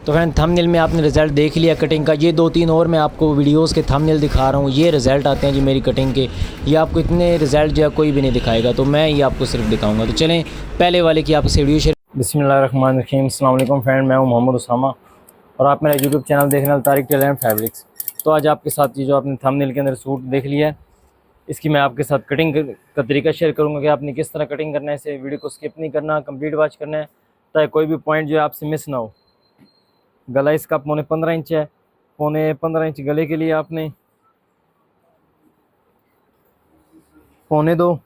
तो friend thumbnail में आपने रिज़ल्ट देख लिया कटिंग का। ये 2-3 और मैं आपको वीडियोस के थंबनेल दिखा रहा हूँ, ये रिज़ल्ट आते हैं जी मेरी कटिंग के। ये आपको इतने रिज़ल्ट जो है कोई भी नहीं दिखाएगा, तो मैं ये आपको सिर्फ दिखाऊंगा। तो चलें पहले वाले की आपसे वीडियो शेयर। बिस्मिल्लाहिर्रहमानिर्रहीम, अस्सलाम वालेकुम फ्रेंड, मैं हूँ मोहम्मद उसामा और आप मेरा यूट्यूब चैनल देख रहे हैं तारिक टेलर एंड फैब्रिक्स। तो आज आपके साथ ये जो आपने थंबनेल के अंदर सूट देख लिया है, इसकी मैं आपके साथ कटिंग का तरीका शेयर करूँगा कि आपने किस तरह कटिंग करना है। इसे वीडियो को स्किप नहीं करना, कंप्लीट वॉच करना है ताकि कोई भी पॉइंट जो है आपसे मिस ना हो। गला इसका 15.5 इंच है। 15.5 इंच गले के लिए आपने 2.25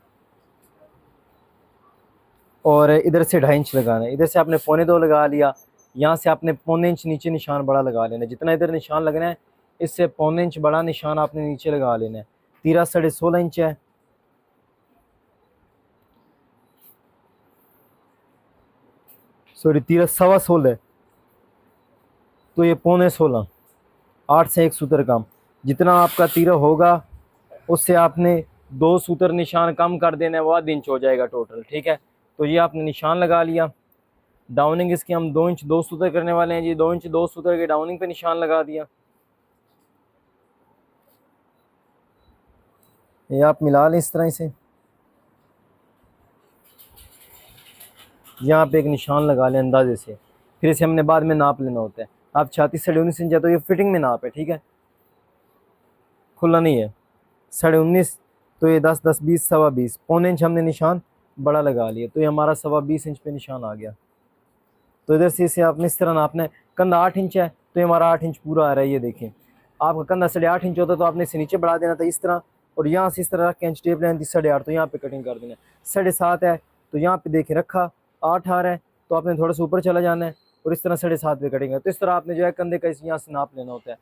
और इधर से 2.5 इंच लगाना है। इधर से आपने 2.25 लगा लिया, यहाँ से आपने 1.25 इंच नीचे निशान बड़ा लगा लेना है। जितना इधर निशान लगना है इससे 1.25 इंच बड़ा निशान आपने नीचे लगा लेना है। तीरा 16.5 इंच है, सॉरी तीरा 16.25 है, तो ये 15.16, 8 से 1 सूत्र कम। जितना आपका तीरा होगा उससे आपने 2 सूत्र निशान कम कर देना है, वो आधा इंच हो जाएगा टोटल। ठीक है, तो ये आपने निशान लगा लिया। डाउनिंग इसकी हम 2 इंच 2 सूत्र करने वाले हैं जी। 2 इंच 2 सूत्र के डाउनिंग पे निशान लगा दिया। ये आप मिला लें इस तरह से, यहाँ पे एक निशान लगा लें अंदाजे से। फिर इसे हमने बाद में नाप लेना होता है। आप 36 साढ़े 19 इंच है, तो ये फिटिंग में नाप है, ठीक है, खुला नहीं है। 19.5, तो ये 10 10 20 सवा 20, 1.25 इंच हमने निशान बड़ा लगा लिया, तो ये हमारा सवा 20 इंच पे निशान आ गया। तो इधर से इसे आपने इस तरह नापना है। कंधा 8 इंच है, तो ये हमारा 8 इंच पूरा आ रहा है। ये देखें, आपका कंधा 8.5 इंच होता तो आपने इसे नीचे बढ़ा देना था इस तरह, और यहाँ से इस तरह रख के इंच टेप लेना थी 8.5, तो यहाँ पे कटिंग कर देना है। 7.5 है, तो यहाँ पे देखें रखा 8 आ रहा है, तो आपने थोड़ा सा ऊपर चला जाना है और इस तरह 7.5 पे कटिंग है। तो इस तरह आपने जो है कंधे का यहाँ से नाप लेना होता है।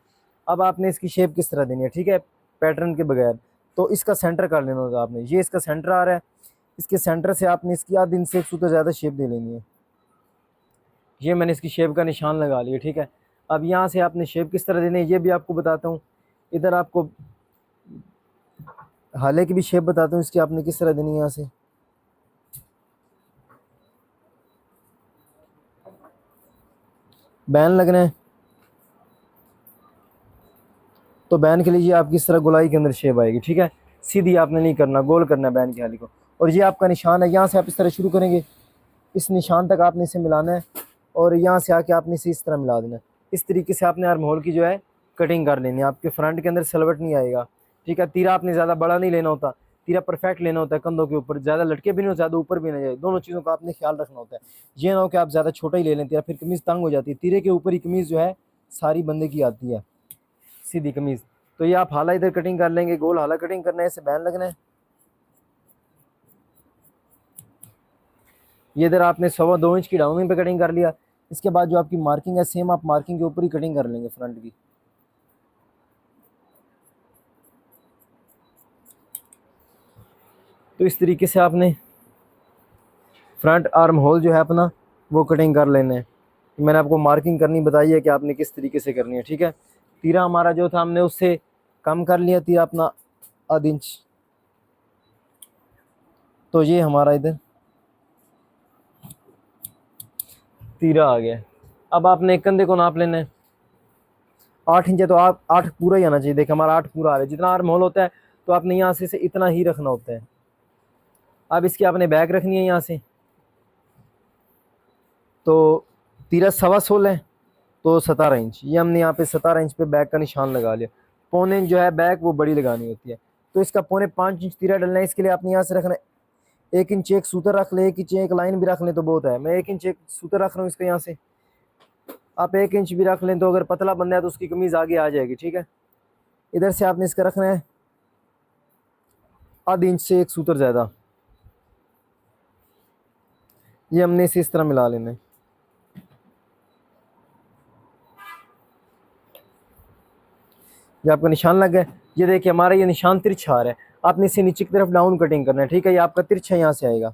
अब आपने इसकी शेप किस तरह देनी है, ठीक है, पैटर्न के बगैर। तो इसका सेंटर कर लेना होगा आपने। ये इसका सेंटर आ रहा है, इसके सेंटर से आपने इसकी आधे इंच से 1 सूत्र ज़्यादा शेप दे लेनी है। ये मैंने इसकी शेप का निशान लगा लिया, ठीक है। अब यहाँ से आपने शेप किस तरह देनी है ये भी आपको बताता हूँ। इधर आपको हाले की भी शेप बताता हूँ, इसकी आपने किस तरह देनी है। यहाँ से बैन लगना है, तो बैन के लिए ये आपकी इस तरह गोलाई के अंदर शेप आएगी, ठीक है। सीधी आपने नहीं करना, गोल करना है बैन की हाली को। और ये आपका निशान है, यहाँ से आप इस तरह शुरू करेंगे, इस निशान तक आपने इसे मिलाना है और यहाँ से आके आपने इसे इस तरह मिला देना है। इस तरीके से आपने आर्म होल की जो है कटिंग कर लेनी है। आपके फ्रंट के अंदर सलवट नहीं आएगा, ठीक है। तीरा आपने ज़्यादा बड़ा नहीं लेना होता, तीरा परफेक्ट लेना होता है। कंधों के ऊपर ज़्यादा लटके भी नहीं हो, ज़्यादा ऊपर भी नहीं जाए, दोनों चीज़ों का आपने ख्याल रखना होता है। ये ना हो कि आप ज़्यादा छोटा ही ले लें तीरा, फिर कमीज़ तंग हो जाती है। तीरे के ऊपर ही कमीज़ जो है सारी बंदे की आती है, सीधी कमीज़। तो ये आप हाला इधर कटिंग कर लेंगे, गोल हाला कटिंग करना है, इसे बैन लगना है। ये इधर आपने 2.25 इंच की डाउनिंग पे कटिंग कर लिया। इसके बाद जो आपकी मार्किंग है सेम आप मार्किंग के ऊपर ही कटिंग कर लेंगे फ्रंट की। तो इस तरीके से आपने फ्रंट आर्म होल जो है अपना वो कटिंग कर लेना है। मैंने आपको मार्किंग करनी बताई है कि आपने किस तरीके से करनी है, ठीक है। तीरा हमारा जो था हमने उससे कम कर लिया, तीरा अपना आधा इंच, तो ये हमारा इधर तीरा आ गया। अब आपने कंधे को नाप लेना है। 8 इंच है, तो आप 8 पूरा ही आना चाहिए। देखिए हमारा 8 पूरा आ रहा है। जितना आर्म होल होता है तो आपने यहाँ से इतना ही रखना होता है। अब इसकी आपने बैक रखनी है यहाँ से, तो तीरा 16.25 है, तो 17 इंच। ये हमने यहाँ पे 17 इंच पे बैक का निशान लगा लिया। 1.25 इंच जो है बैक वो बड़ी लगानी होती है, तो इसका 4.5 इंच तीरा डलना है। इसके लिए आपने यहाँ से रखना है 1 इंच 1 सूत्र रख ले, 1 इंच 1 लाइन भी रख लें तो बहुत है। मैं 1 इंच 1 सूत्र रख रहा हूँ इसका। यहाँ से आप 1 इंच भी रख लें, तो अगर पतला बंदा है तो उसकी कमीज आगे आ जाएगी, ठीक है। इधर से आपने इसका रखना है आधा इंच से 1 सूत्र ज़्यादा। ये हमने इसे इस तरह मिला लेना है। ये आपका निशान लग गया। ये देखिए हमारा ये निशान तिरछा आ रहा है, आपने इसे नीचे की तरफ डाउन कटिंग करना है, ठीक है। ये आपका तिरछा यहाँ से आएगा।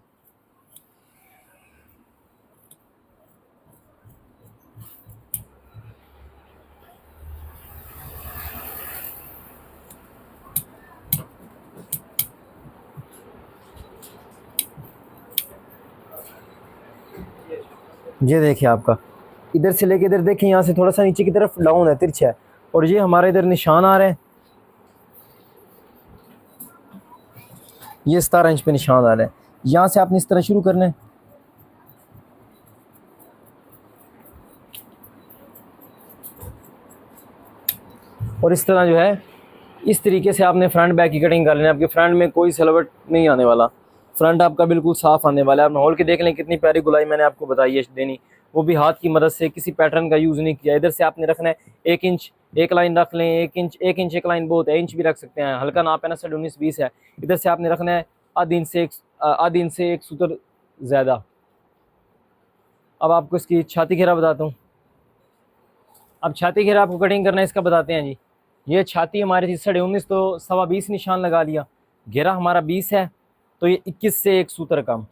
ये देखिए आपका इधर से लेके इधर देखें, यहाँ से थोड़ा सा नीचे की तरफ डाउन है, तिरछा है, और ये हमारे इधर निशान आ रहे हैं, ये 17 इंच पे निशान आ रहा है। यहाँ से आपने इस तरह शुरू करना है, और इस तरह जो है इस तरीके से आपने फ्रंट बैक की कटिंग कर लेना है। आपके फ्रंट में कोई सिलवट नहीं आने वाला, फ्रंट आपका बिल्कुल साफ आने वाला है। आप होल के देख लें कितनी प्यारी गुलाई मैंने आपको बताई है देनी, वो भी हाथ की मदद से, किसी पैटर्न का यूज़ नहीं किया। इधर से आपने रखना है 1 इंच, एक लाइन रख लें, 1 इंच एक लाइन बहुत है, इंच भी रख सकते हैं, हल्का नाप है ना, 19-20 है। इधर से आपने रखना है आधी इंच से एक सूत्र ज़्यादा। अब आपको इसकी छाती घेरा बताता हूँ। अब छाती घेरा आपको कटिंग करना है, इसका बताते हैं जी। ये छाती हमारी थी 19.5, तो 20.25 निशान लगा लिया। घेरा हमारा 20 है, तो ये 21 से एक सूत्र कम,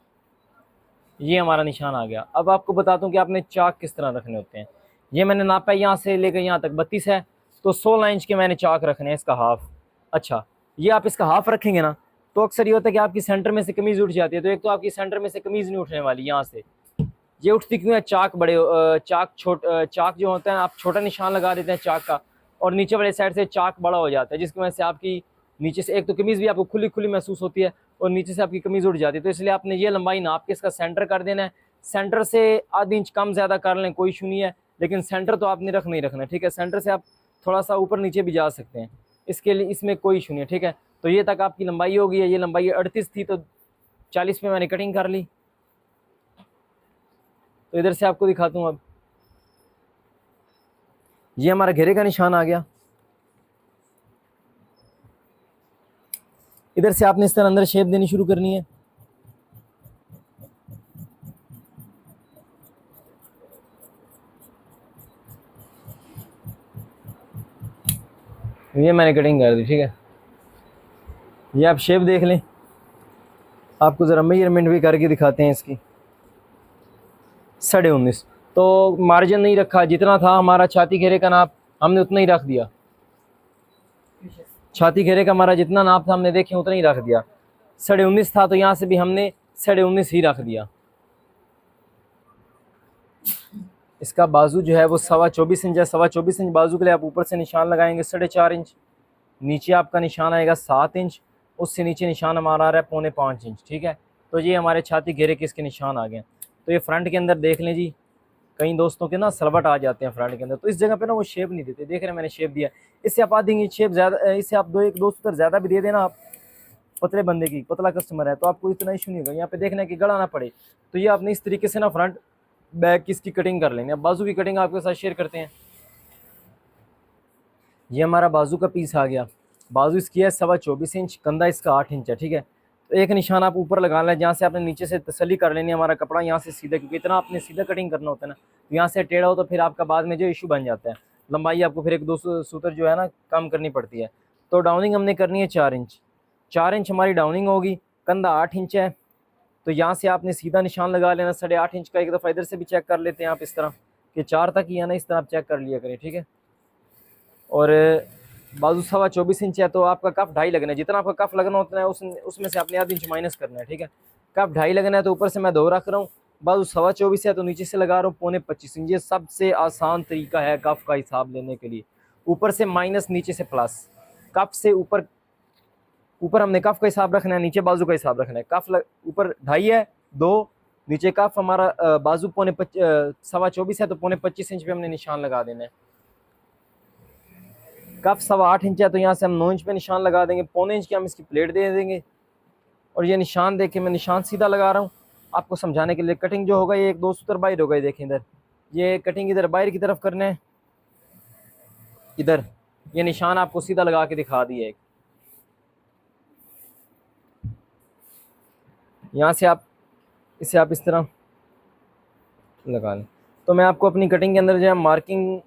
ये हमारा निशान आ गया। अब आपको बताता हूँ कि आपने चाक किस तरह रखने होते हैं। ये मैंने नापा है यहाँ से लेकर यहाँ तक 32 है, तो 16 इंच के मैंने चाक रखने हैं, इसका हाफ। अच्छा, ये आप इसका हाफ रखेंगे ना, तो अक्सर ये होता है कि आपकी सेंटर में से कमीज़ उठ जाती है। तो एक तो आपकी सेंटर में से कमीज़ नहीं उठने वाली, यहाँ से ये उठती क्यों है, चाक बड़े चाक जो होता है आप छोटा निशान लगा देते हैं चाक का, और नीचे वाले साइड से चाक बड़ा हो जाता है, जिसकी वजह से आपकी नीचे से एक तो कमीज़ भी आपको खुली खुली महसूस होती है, और नीचे से आपकी कमीज़ उठ जाती है। तो इसलिए आपने ये लंबाई नाप के इसका सेंटर कर देना है। सेंटर से आधी इंच कम ज़्यादा कर लें, कोई इशू नहीं है, लेकिन सेंटर तो आपने रख नहीं रखना है, ठीक है। सेंटर से आप थोड़ा सा ऊपर नीचे भी जा सकते हैं, इसके लिए इसमें कोई इशू नहीं है, ठीक है। तो ये तक आपकी लंबाई हो गई है। ये लंबाई 38 थी, तो 40 पे मैंने कटिंग कर ली। तो इधर से आपको दिखाता हूँ। अब ये हमारा घेरे का निशान आ गया। इधर से आपने इस तरह अंदर शेप देनी शुरू करनी है। ये मैंने कटिंग कर दी, ठीक है। ये आप शेप देख लें, आपको ज़रा मेजरमेंट भी करके दिखाते हैं इसकी। 19.5, तो मार्जिन नहीं रखा, जितना था हमारा छाती घेरे का नाप हमने उतना ही रख दिया। छाती घेरे का हमारा जितना नाप था हमने देखे उतना ही रख दिया। 19.5 था, तो यहाँ से भी हमने 19.5 ही रख दिया। इसका बाजू जो है वो 24.25 इंच है। 24.25 इंच बाजू के लिए आप ऊपर से निशान लगाएंगे 4.5 इंच, नीचे आपका निशान आएगा 7 इंच, उससे नीचे निशान हमारा आ रहा है 4.25 इंच, ठीक है। तो ये हमारे छाती घेरे के इसके निशान आ गए। तो ये फ्रंट के अंदर देख लें जी, कई दोस्तों के ना सलवट आ जाते हैं फ्रंट के अंदर, तो इस जगह पे ना वो शेप नहीं देते। देख रहे हैं मैंने शेप दिया, इससे आप आधी इंच शेप ज़्यादा, इससे आप दो सूत्र ज़्यादा भी दे देना। आप पतले बंदे की, पतला कस्टमर है, तो आपको इतना इशू नहीं होगा। यहाँ पे देखना है कि गला ना पड़े। तो ये आपने इस तरीके से ना फ्रंट बैक की इसकी कटिंग कर लेंगे। अब बाजू की कटिंग आपके साथ शेयर करते हैं। ये हमारा बाजू का पीस आ गया। बाजू इसकी है 24.25 इंच, कंधा इसका 8 इंच है, ठीक है। तो एक निशान आप ऊपर लगा लें, जहाँ से आपने नीचे से तसल्ली कर लेनी है हमारा कपड़ा यहाँ से सीधा, क्योंकि इतना आपने सीधा कटिंग करना होता है ना, तो यहाँ से टेढ़ा हो तो फिर आपका बाद में जो इशू बन जाता है। लंबाई आपको फिर 1-2 सूत्र जो है ना कम करनी पड़ती है। तो डाउनिंग हमने करनी है 4 इंच, 4 इंच हमारी डाउनिंग होगी। कंधा 8 इंच है, तो यहाँ से आपने सीधा निशान लगा लेना 8.5 इंच का। एक दफ़ा इधर से भी चेक कर लेते हैं आप, इस तरह कि 4 तक ही है ना, इस तरह आप चेक कर लिया करें, ठीक है। और बाजू 24.25 इंच है, तो आपका कफ 2.5 लगना है। जितना आपका कफ लगना होता है उसमें से आपने आधी इंच माइनस करना है, ठीक है। कफ 2.5 लगना है, तो ऊपर से मैं 2 रख रहा हूँ। बाजू 24.25 है, तो नीचे से लगा रहा हूँ 25.25 इंच। ये सबसे आसान तरीका है कफ का हिसाब लेने के लिए। ऊपर से माइनस, नीचे से प्लस। कफ से ऊपर हमने कफ का हिसाब रखना है, नीचे बाजू का हिसाब रखना है। कफ ऊपर 2.5 है, 2, नीचे कफ हमारा बाजू 24.25 है, तो 25.25 इंच पे हमने निशान लगा देना है। कफ 8.25 इंच है, तो यहाँ से हम 9 इंच पे निशान लगा देंगे। 0.25 इंच की हम इसकी प्लेट दे देंगे, और ये निशान देके मैं निशान सीधा लगा रहा हूँ आपको समझाने के लिए। कटिंग जो होगा ये 1-2 सूत्र बाहर हो गए, देखें इधर, ये कटिंग इधर बाहर की तरफ करना है। इधर ये निशान आपको सीधा लगा के दिखा दिया एक, यहाँ से आप इसे आप इस तरह लगा लें। तो मैं आपको अपनी कटिंग के अंदर जो है मार्किंग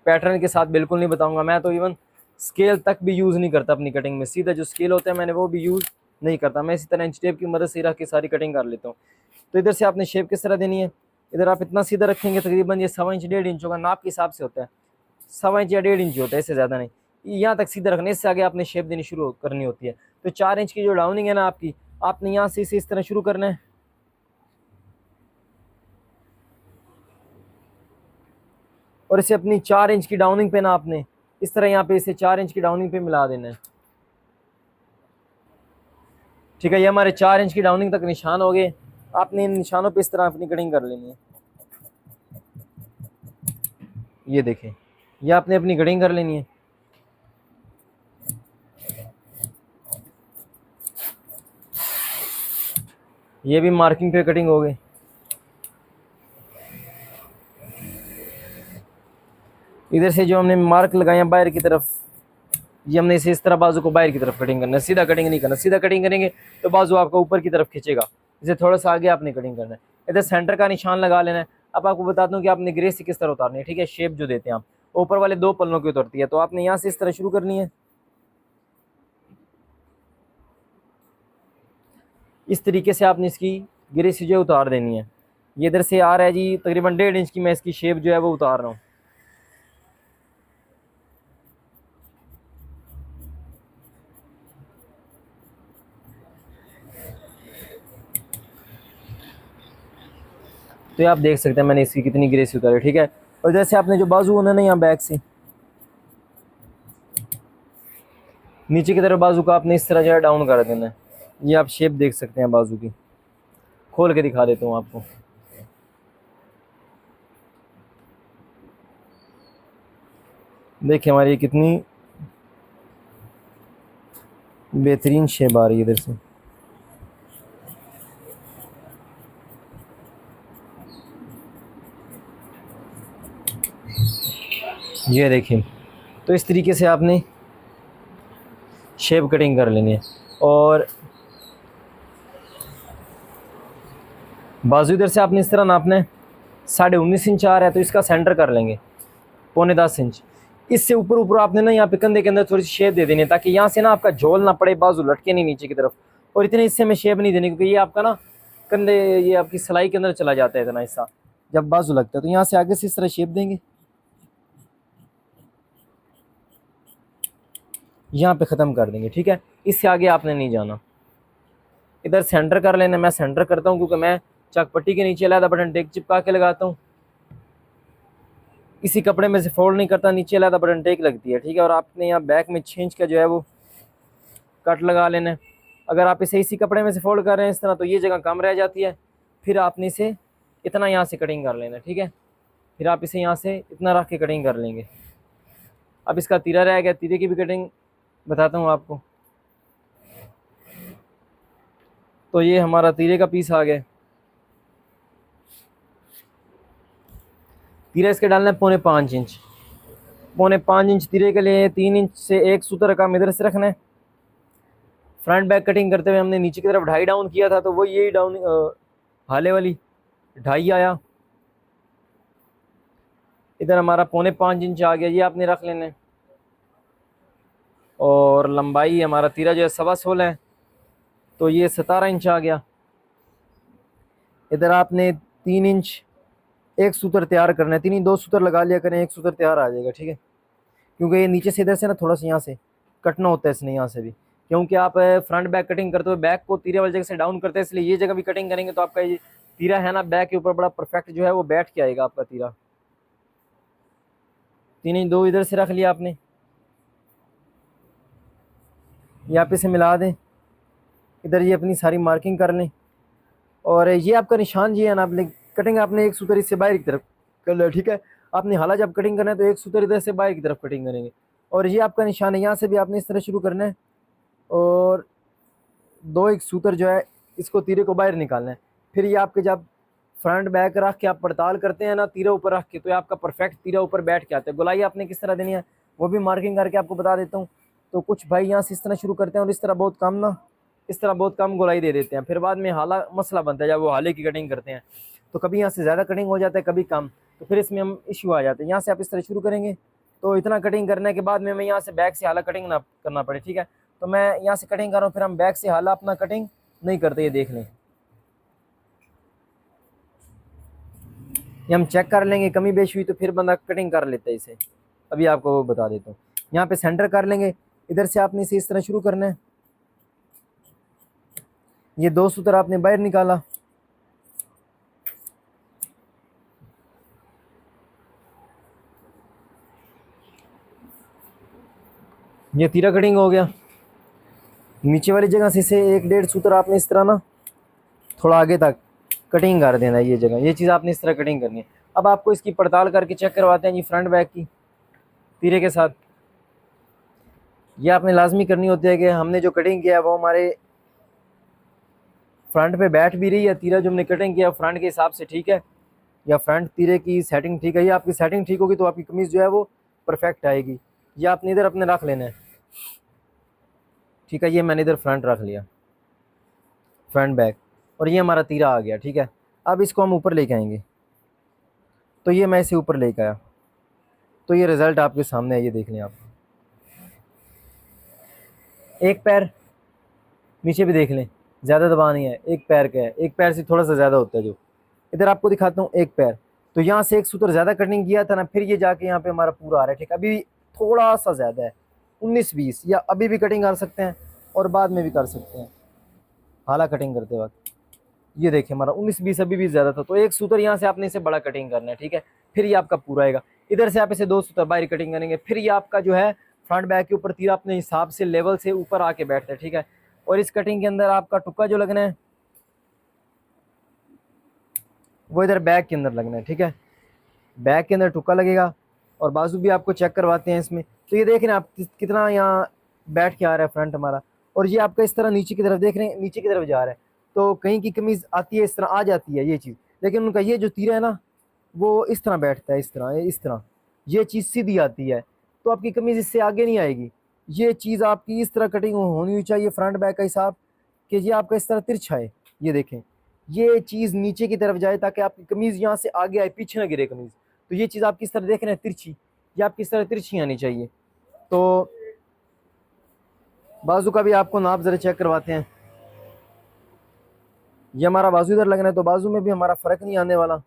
पैटर्न के साथ बिल्कुल नहीं बताऊंगा। मैं तो इवन स्केल तक भी यूज़ नहीं करता अपनी कटिंग में। सीधा जो स्केल होता है मैंने वो भी यूज़ नहीं करता। मैं इसी तरह इंच टेप की मदद से रख के सारी कटिंग कर लेता हूँ। तो इधर से आपने शेप किस तरह देनी है, इधर आप इतना सीधा रखेंगे, तकरीबन ये 1.25 इंच 1.5 इंच होगा, नाप के हिसाब से होता है 1.25 इंच या 1.5 इंच होता है, इससे ज़्यादा नहीं। यहाँ तक सीधा रखना, इससे आगे आपने शेप देनी शुरू करनी होती है। तो 4 इंच की जो डाउनिंग है ना आपकी, आपने यहाँ से इसे इस तरह शुरू करना है। और इसे अपनी 4 इंच की डाउनिंग पे ना आपने इस तरह यहाँ पे इसे 4 इंच की डाउनिंग पे मिला देना है। ठीक है, ये हमारे 4 इंच की डाउनिंग तक निशान हो गए। आपने इन निशानों पे इस तरह अपनी कटिंग कर लेनी है। ये देखें, ये आपने अपनी कटिंग कर लेनी है। ये भी मार्किंग पे कटिंग हो गई। इधर से जो हमने मार्क लगाया बाहर की तरफ, ये हमने इसे इस तरह बाजू को बाहर की तरफ कटिंग करना है, सीधा कटिंग नहीं करना। सीधा कटिंग करेंगे तो बाजू आपका ऊपर की तरफ खींचेगा, इसे थोड़ा सा आगे आपने कटिंग करना है। इधर सेंटर का निशान लगा लेना है। अब आपको बता दूं कि आपने ग्रेस से किस तरह उतारनी है। ठीक है, शेप जो देते हैं आप ऊपर वाले 2 पल्लों की उतरती है, तो आपने यहाँ से इस तरह शुरू करनी है। इस तरीके से आपने इसकी ग्रेस जो है उतार देनी है। ये इधर से आ रहा है जी तकरीबन 1.5 इंच की मैं इसकी शेप जो है वो उतार रहा हूँ। तो ये आप देख सकते हैं मैंने इसकी कितनी ग्रेस उतारी। ठीक है, और जैसे आपने जो बाजू होना ना यहाँ बैक से नीचे की तरफ बाजू का आपने इस तरह जो है डाउन कर देना है। ये आप शेप देख सकते हैं बाजू की, खोल के दिखा देता हूँ आपको। देखिए हमारी कितनी बेहतरीन शेप आ रही है इधर से। ये देखिए, तो इस तरीके से आपने शेप कटिंग कर लेनी है। और बाजू इधर से आपने इस तरह नापना है। 19.5 इंच आ रहा है तो इसका सेंटर कर लेंगे 10.25 इंच। इससे ऊपर ऊपर आपने ना यहाँ पे कंधे के अंदर थोड़ी सी शेप दे देनी है, ताकि यहाँ से ना आपका झोल ना पड़े, बाजू लटके नहीं नीचे की तरफ। और इतने हिस्से में शेप नहीं देनी, क्योंकि ये आपका ना कंधे, ये आपकी सिलाई के अंदर चला जाता है इतना हिस्सा जब बाजू लगता है। तो यहाँ से आगे से इस तरह शेप देंगे, यहाँ पे ख़त्म कर देंगे। ठीक है, इससे आगे आपने नहीं जाना। इधर सेंटर कर लेना। मैं सेंटर करता हूँ क्योंकि मैं चक पट्टी के नीचे अलहदा बटन टेक चिपका के लगाता हूँ, इसी कपड़े में से फोल्ड नहीं करता, नीचे अलहदा बटन टेक लगती है। ठीक है, और आपने यहाँ बैक में 6 इंच का जो है वो कट लगा लेना है। अगर आप इसे इसी कपड़े में से फोल्ड कर रहे हैं इस तरह, तो ये जगह कम रह जाती है। फिर आपने इसे इतना यहाँ से कटिंग कर लेना है। ठीक है, फिर आप इसे यहाँ से इतना रख के कटिंग कर लेंगे। अब इसका तीरा रह गया, तीरे की भी कटिंग बताता हूँ आपको। तो ये हमारा तीरे का पीस आ गया। तीरा इसके डालना है 4.25 इंच। 4.25 इंच तीरे के लिए 3 इंच से 1 सूत्र का इधर से रखना है। फ्रंट बैक कटिंग करते हुए हमने नीचे की तरफ 2.5 डाउन किया था, तो वो यही डाउन हाले वाली 2.5 आया। इधर हमारा 4.25 इंच आ गया, ये आपने रख लेना है। और लंबाई हमारा तीरा जो है 16.25 है, तो ये 17 इंच आ गया। इधर आपने 3 इंच 1 सूत्र तैयार करना है। 3 ही 2 सूत्र लगा लिया करें, 1 सूत्र तैयार आ जाएगा। ठीक है, क्योंकि ये नीचे से इधर से ना थोड़ा सा यहाँ से कटना होता है इसने, यहाँ से भी, क्योंकि आप फ्रंट बैक कटिंग करते हुए बैक को तीरे वाली जगह से डाउन करते हैं, इसलिए ये जगह भी कटिंग करेंगे तो आपका ये तीरा है ना बैक के ऊपर बड़ा परफेक्ट जो है वो बैठ के आएगा आपका तीरा। 3 इंच 2 इधर से रख लिया आपने, यहाँ पे से मिला दें। इधर ये अपनी सारी मार्किंग कर लें। और ये आपका निशान जी है ना, आपने कटिंग आपने 1 सूत्र इससे बाहर की तरफ कर लो। ठीक है, आपने हाला जब कटिंग करना है तो 1 सूत्र इधर से बाहर की तरफ कटिंग करेंगे। और ये आपका निशान है, यहाँ से भी आपने इस तरह शुरू करना है और 1 सूत्र जो है इसको तीरे को बाहर निकालना है। फिर ये आपके जब फ्रंट बैक रख के आप पड़ताल करते हैं ना तीरा ऊपर रख के, तो ये आपका परफेक्ट तीरा ऊपर बैठ के आता है। गोलाई आपने किस तरह देनी है वो भी मार्किंग करके आपको बता देता हूँ। तो कुछ भाई यहाँ से इस तरह शुरू करते हैं और इस तरह बहुत कम गोलाई दे देते हैं। फिर बाद में हाला मसला बनता है जब वो हाले की कटिंग करते हैं, तो कभी यहाँ से ज़्यादा कटिंग हो जाता है, कभी कम, तो फिर इसमें हम इशू आ जाते हैं। यहाँ से आप इस तरह शुरू करेंगे तो इतना कटिंग करने के बाद में मैं यहाँ से बैक से हाला कटिंग ना करना पड़े। ठीक है, तो मैं यहाँ से कटिंग कर रहा हूँ, फिर हम बैक से हाला अपना कटिंग नहीं करते, ये देख लें। ये हम चेक कर लेंगे, कमी बेशी हुई तो फिर बंदा कटिंग कर लेता है इसे। अभी आपको वो बता देता हूँ। यहाँ पे सेंटर कर लेंगे, इधर से आपने इसे इस तरह शुरू करना है। ये 2 सूत्र आपने बाहर निकाला, ये तीरा कटिंग हो गया। नीचे वाली जगह से इसे 1-1.5 सूत्र आपने इस तरह ना थोड़ा आगे तक कटिंग कर देना है। ये जगह, ये चीज़ आपने इस तरह कटिंग करनी है। अब आपको इसकी पड़ताल करके चेक करवाते हैं जी फ्रंट बैक की तीरे के साथ। ये आपने लाजमी करनी होती है कि हमने जो कटिंग किया है वो हमारे फ्रंट पे बैठ भी रही है, तीरा जो हमने कटिंग किया फ्रंट के हिसाब से ठीक है, या फ्रंट तीरे की सेटिंग ठीक है। ये आपकी सेटिंग ठीक होगी तो आपकी कमीज़ जो है वो परफेक्ट आएगी। ये आपने इधर अपने रख लेना है, ठीक है। ये मैंने इधर फ्रंट रख लिया, फ्रंट बैक, और ये हमारा तीरा आ गया, ठीक है। अब इसको हम ऊपर लेके आएंगे, तो ये मैं इसे ऊपर लेके आया, तो ये रिज़ल्ट आपके सामने है। ये देख लें आप, एक पैर नीचे भी देख लें, ज़्यादा दबा नहीं है, एक पैर का है, एक पैर से थोड़ा सा ज़्यादा होता है। जो इधर आपको दिखाता हूँ एक पैर, तो यहाँ से एक सूत्र ज़्यादा कटिंग किया था ना, फिर ये जाके यहाँ पे हमारा पूरा आ रहा है, ठीक है। अभी भी थोड़ा सा ज़्यादा है, 19-20, या अभी भी कटिंग कर सकते हैं और बाद में भी कर सकते हैं हाला कटिंग करते वक्त। ये देखिए हमारा 19-20 अभी भी ज़्यादा था, तो एक सूत्र यहाँ से आपने इसे बड़ा कटिंग करना है, ठीक है। फिर ये आपका पूरा आएगा। इधर से आप इसे 2 सूत्र बाहर कटिंग करेंगे, फिर ये आपका जो है फ्रंट बैक के ऊपर तीरा अपने हिसाब से लेवल से ऊपर आके बैठता है, ठीक है। और इस कटिंग के अंदर आपका टुक्का जो लगना है वो इधर बैक के अंदर लगना है, ठीक है। बैक के अंदर टुक्का लगेगा, और बाजू भी आपको चेक करवाते हैं इसमें। तो ये देख रहे हैं आप कितना यहाँ बैठ के आ रहा है फ्रंट हमारा, और ये आपका इस तरह नीचे की तरफ देख रहे हैं, नीचे की तरफ जा रहा है। तो कहीं की कमीज़ आती है इस तरह आ जाती है ये चीज़, लेकिन उनका ये जो तीरा है ना वो इस तरह बैठता है, इस तरह ये चीज़ सीधी आती है, तो आपकी कमीज़ इससे आगे नहीं आएगी। ये चीज़ आपकी इस तरह कटिंग होनी चाहिए फ्रंट बैक का हिसाब, कि ये आपका इस तरह तिरछा है। ये देखें, ये चीज़ नीचे की तरफ जाए ताकि आपकी कमीज़ यहाँ से आगे आए, पीछे ना गिरे कमीज़। तो ये चीज़ आप किस तरह देख रहे हैं तिरछी, ये आपकी इस तरह तिरछी आनी चाहिए। तो बाजू का भी आपको नाप ज़रा चेक करवाते हैं। ये हमारा बाजू इधर लगना है, तो बाजू में भी हमारा फ़र्क नहीं आने वाला।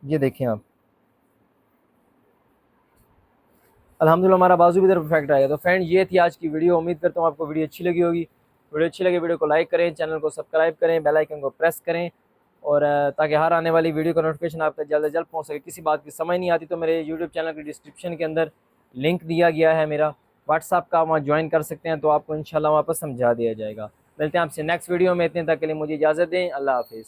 ये देखें आप, अल्हम्दुलिल्लाह हमारा बाजू भी इधर परफेक्ट आएगा। तो फ्रेंड ये थी आज की वीडियो, उम्मीद करता हूँ आपको वीडियो अच्छी लगी होगी। वीडियो अच्छी लगे वीडियो को लाइक करें, चैनल को सब्सक्राइब करें, बेल आइकन को प्रेस करें, और ताकि हर आने वाली वीडियो का नोटिफिकेशन आप तक जल्द से जल्द पहुँच सके। किसी बात की समझ नहीं आती तो मेरे यूट्यूब चैनल के डिस्क्रिप्शन के अंदर लिंक दिया गया है मेरा व्हाट्सअप का, वहाँ ज्वाइन कर सकते हैं, तो आपको इंशाल्लाह वहाँ पर समझा दिया जाएगा। मिलते हैं आपसे नेक्स्ट वीडियो में, इतने तक के लिए मुझे इजाज़त दें। अल्लाह हाफिज़।